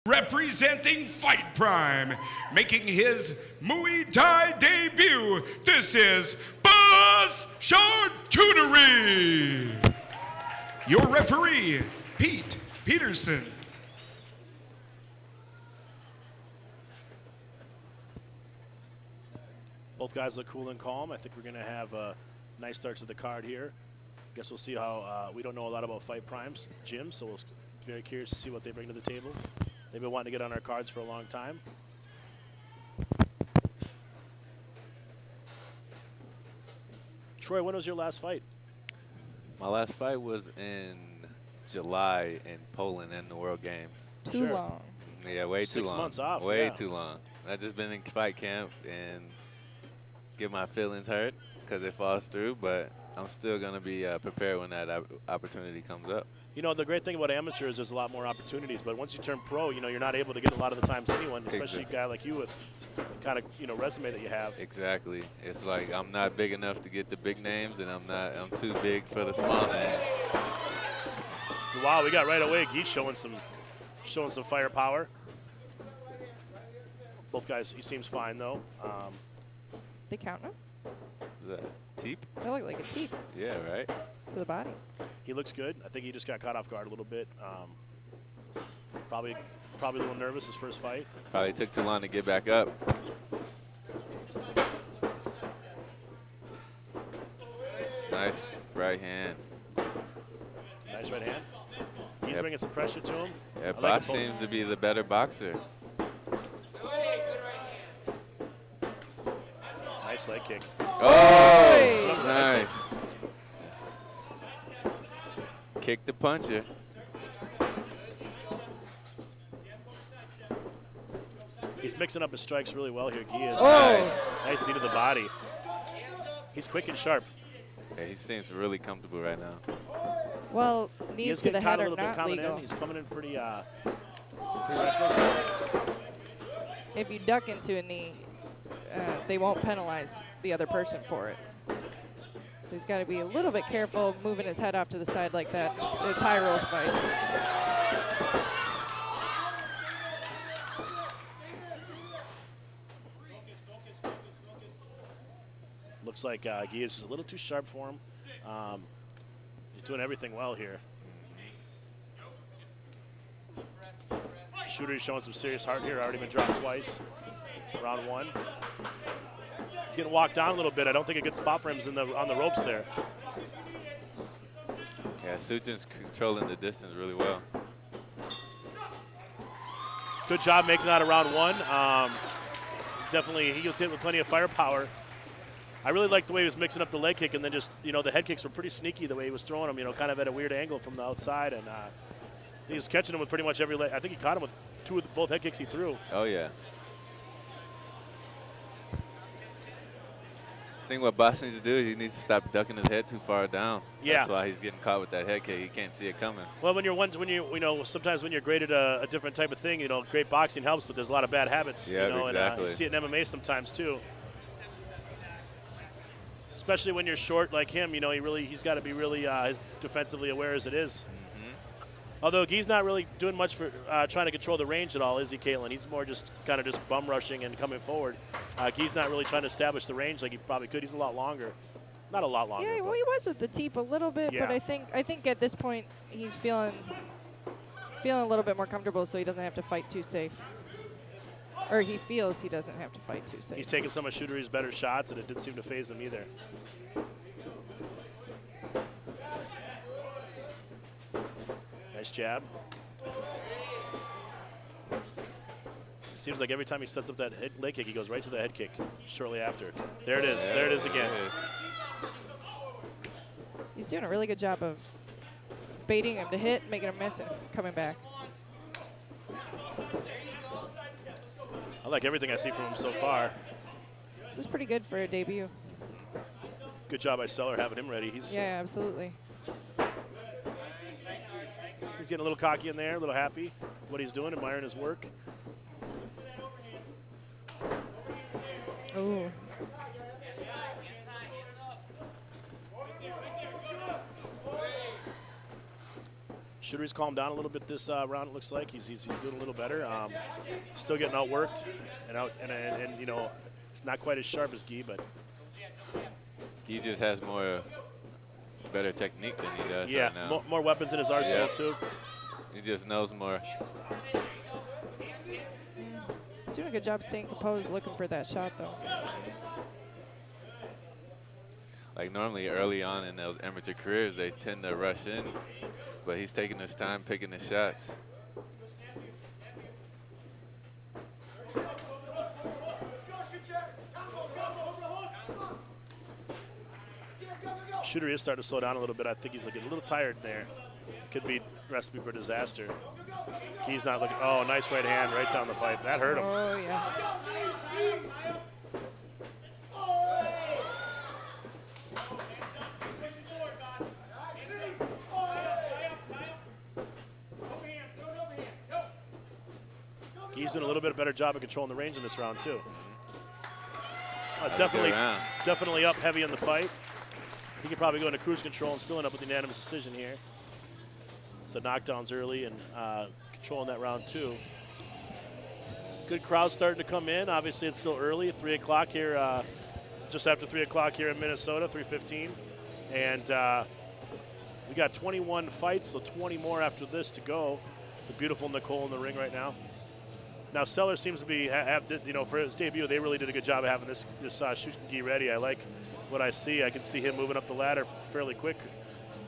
Representing Fight Prime, making his Muay Thai debut, this is Choudhury. Your referee, Pete Peterson. Both guys look cool and calm. I think we're going to have a nice start to the card here. Guess we'll see how, we don't know a lot about Fight Prime's gym, so we'll be very curious to see what they bring to the table. They've been wanting to get on our cards for a long time. Troy, when was your last fight? My last fight was in July in Poland in the World Games. Too long. Yeah, way too long. 6 months off. Way yeah. too long. I've just been in fight camp and get my feelings hurt because it falls through, but I'm still going to be prepared when that opportunity comes up. You know, the great thing about amateurs, there's a lot more opportunities, but once you turn pro, you know, you're not able to get a lot of the times anyone, especially a guy like you with the kind of, you know, resume that you have. Exactly. It's like I'm not big enough to get the big names, and I'm too big for the small names. Wow, we got right away. Gee's showing some firepower. Both guys, he seems fine though. They count him? Is that teep? They look like a teep Yeah, right? to the body. He looks good. I think he just got caught off guard a little bit. Probably a little nervous his first fight. Probably took too long to get back up. Nice right hand. Nice right hand. He's bringing some pressure to him. Yeah, I like Boss seems to be the better boxer. Nice leg kick. Oh, Hey. nice. Kick the puncher. He's mixing up his strikes really well here. Guy is. Oh. Nice knee to the body. He's quick and sharp. Yeah, he seems really comfortable right now. Well, He knees is to the getting caught head a are little bit not coming legal. in. He's coming in pretty reckless. If you duck into a knee, they won't penalize the other person for it. So he's got to be a little bit careful moving his head off to the side like that. It's high rolls fight. Looks like Guy is just a little too sharp for him. He's doing everything well here. Choudhury's showing some serious heart here. Already been dropped twice. Round one. He's getting walked down a little bit. I don't think a good spot for him is on the ropes there. Yeah, Shuchen's controlling the distance really well. Good job making that a round one. Definitely, he was hit with plenty of firepower. I really liked the way he was mixing up the leg kick, and then just, you know, the head kicks were pretty sneaky the way he was throwing them, you know, kind of at a weird angle from the outside, and he was catching him with pretty much every leg. I think he caught him with both head kicks he threw. Oh, yeah. I think what Boss needs to do is he needs to stop ducking his head too far down. Yeah. That's why he's getting caught with that head kick. He can't see it coming. Well, sometimes when you're great at a different type of thing, you know, great boxing helps, but there's a lot of bad habits. Yeah, you know, exactly. And you see it in MMA sometimes too. Especially when you're short like him, you know, he's got to be really defensively aware as it is. Although he's not really doing much for trying to control the range at all, is he, Caitlin? He's more just kind of just bum rushing and coming forward. He's not really trying to establish the range like he probably could. He's a lot longer. Not a lot longer. Yeah, well, he was with the teep a little bit, Yeah. but I think at this point he's feeling a little bit more comfortable, so he doesn't have to fight too safe. Or he feels he doesn't have to fight too safe. He's taking some of Choudhury's better shots, and it didn't seem to phase him either. Nice jab. Seems like every time he sets up that leg kick, he goes right to the head kick shortly after. There it is. There it is again. He's doing a really good job of baiting him to hit, making him miss, and coming back. I like everything I see from him so far. This is pretty good for a debut. Good job by Seller having him ready. Yeah, absolutely. He's getting a little cocky in there, a little happy what he's doing, admiring his work. Ooh. Choudhury's calmed down a little bit this round. It looks like he's doing a little better. Still getting outworked and you know, it's not quite as sharp as Guy, but He just has better technique than he does yeah, right now. more weapons in his arsenal too. He just knows more. He's doing a good job staying composed, looking for that shot though. Like normally early on in those amateur careers, they tend to rush in, but he's taking his time picking his shots. Choudhury is starting to slow down a little bit. I think he's looking a little tired there. Could be recipe for disaster. He's not looking. Oh, nice right hand right down the pipe. That hurt him. Oh, yeah. He's doing a little bit better job of controlling the range in this round too. That was a good Definitely, round. definitely up heavy in the fight. He could probably go into cruise control and still end up with a unanimous decision here. The knockdowns early and controlling that round too. Good crowd starting to come in. Obviously, it's still early, 3 o'clock here, just after 3 o'clock here in Minnesota, 3:15. And we got 21 fights, so 20 more after this to go. The beautiful Nicole in the ring right now. Now, Seller seems to be, you know, for his debut, they really did a good job of having this Shuchen ready. I like what I see. I can see him moving up the ladder fairly quick.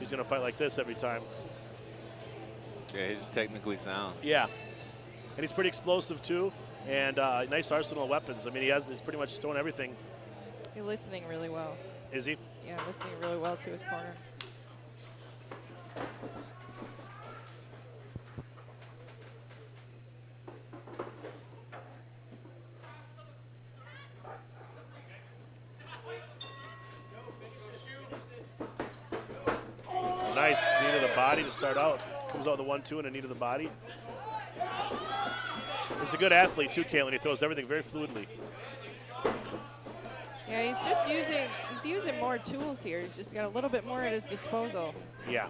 He's going to fight like this every time. Yeah, he's technically sound. Yeah, and he's pretty explosive too, and nice arsenal of weapons. I mean, he's pretty much throwing everything. He's listening really well. Is he? Yeah, listening really well to his corner. Nice knee to the body to start out. Comes out with a 1-2 and a knee to the body. He's a good athlete too, Caitlin. He throws everything very fluidly. Yeah, he's using more tools here. He's just got a little bit more at his disposal. Yeah.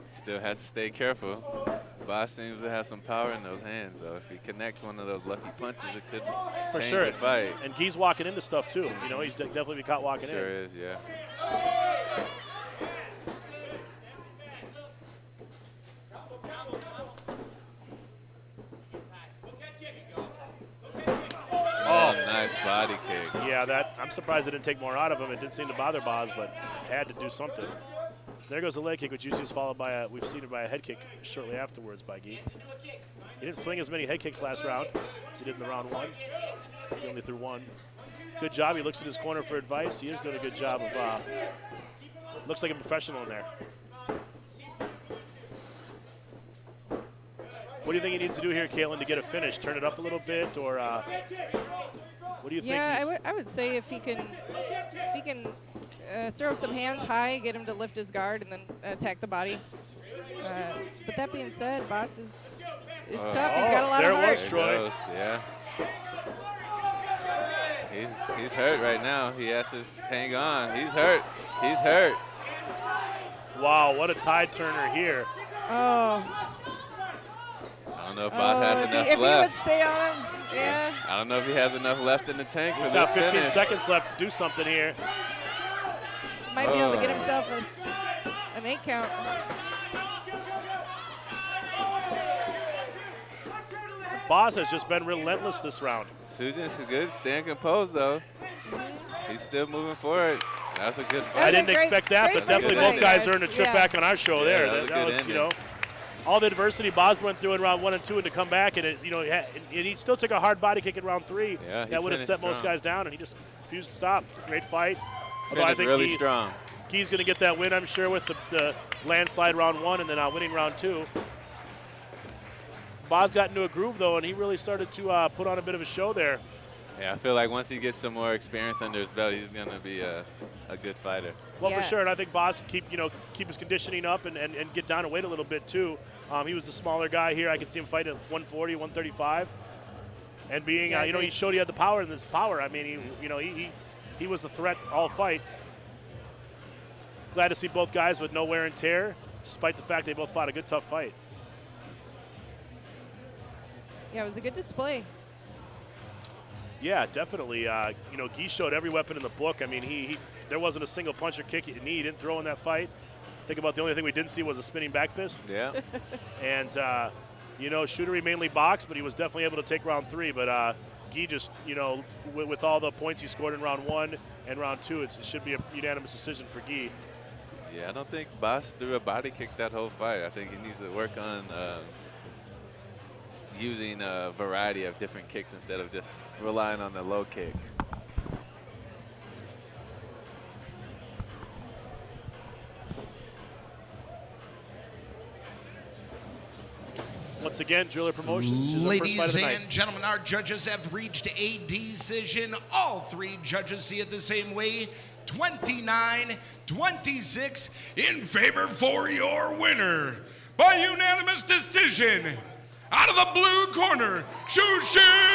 Still has to stay careful. Boss seems to have some power in those hands, so if he connects one of those lucky punches, it could For change sure. the fight. And Guy's walking into stuff too. You know, he's definitely been caught walking Sure in. is, yeah. Oh, nice body kick. Yeah, I'm surprised it didn't take more out of him. It didn't seem to bother Boz, but had to do something. There goes the leg kick, which usually is followed by we've seen it by a head kick shortly afterwards by Guy. He didn't fling as many head kicks last round as he did in the round one. He only threw one. Good job. He looks at his corner for advice. He is doing a good job of, looks like a professional in there. What do you think he needs to do here, Caitlin, to get a finish? Turn it up a little bit, or what do you think? Yeah, I would say if he can throw some hands high, get him to lift his guard, and then attack the body. But that being said, Boss is tough. He's got a lot there of it heart. was, Troy. Yeah. He's hurt right now. He has to hang on. He's hurt. He's hurt. Wow, what a tide turner here. Oh. I don't know if Boss has enough if left. he would stay on him, yeah. I don't know if he has enough left in the tank He's for got this 15 finish. seconds left to do something here. Might be able to get himself an 8 count. Boz has just been relentless this round. Shuchen is good. Staying composed, though. He's still moving forward. That's a good fight. I didn't expect that, but definitely both guys ending. earned a trip Yeah. back on our show there. that was a That good was, ending. you know, all the adversity Boz went through in round 1 and 2, and to come back and he still took a hard body kick in round 3. Yeah, he that would have finished set most strong. guys down, and he just refused to stop. Great fight. Although I Finished think really strong. Guy's going to get that win, I'm sure, with the landslide round 1 and then winning round 2. Boz got into a groove, though, and he really started to put on a bit of a show there. Yeah, I feel like once he gets some more experience under his belt, he's going to be a good fighter. Well, Yeah. for sure, and I think Boz can keep his conditioning up and get down and weight a little bit, too. He was a smaller guy here. I could see him fight at 140, 135. And being, Yeah, I he agree. showed he had the power in this power. I mean, he was a threat all fight. Glad to see both guys with no wear and tear. despite the fact they both fought a good, tough fight. Yeah, it was a good display. Yeah, definitely. You know, Guy showed every weapon in the book. I mean, there wasn't a single punch or kick he didn't throw in that fight. Think about the only thing we didn't see was a spinning back fist. Yeah. And, you know, Choudhury mainly boxed, but he was definitely able to take round 3. But Guy just, you know, with all the points he scored in round 1 and round 2, it should be a unanimous decision for Guy. Yeah, I don't think Boss threw a body kick that whole fight. I think he needs to work on using a variety of different kicks instead of just relying on the low kick. Once again, Driller Promotions. This is our first fight of Ladies the night. and gentlemen, our judges have reached a decision. All 3 judges see it the same way. 29-26 in favor for your winner. By unanimous decision, out of the blue corner, Shuchen!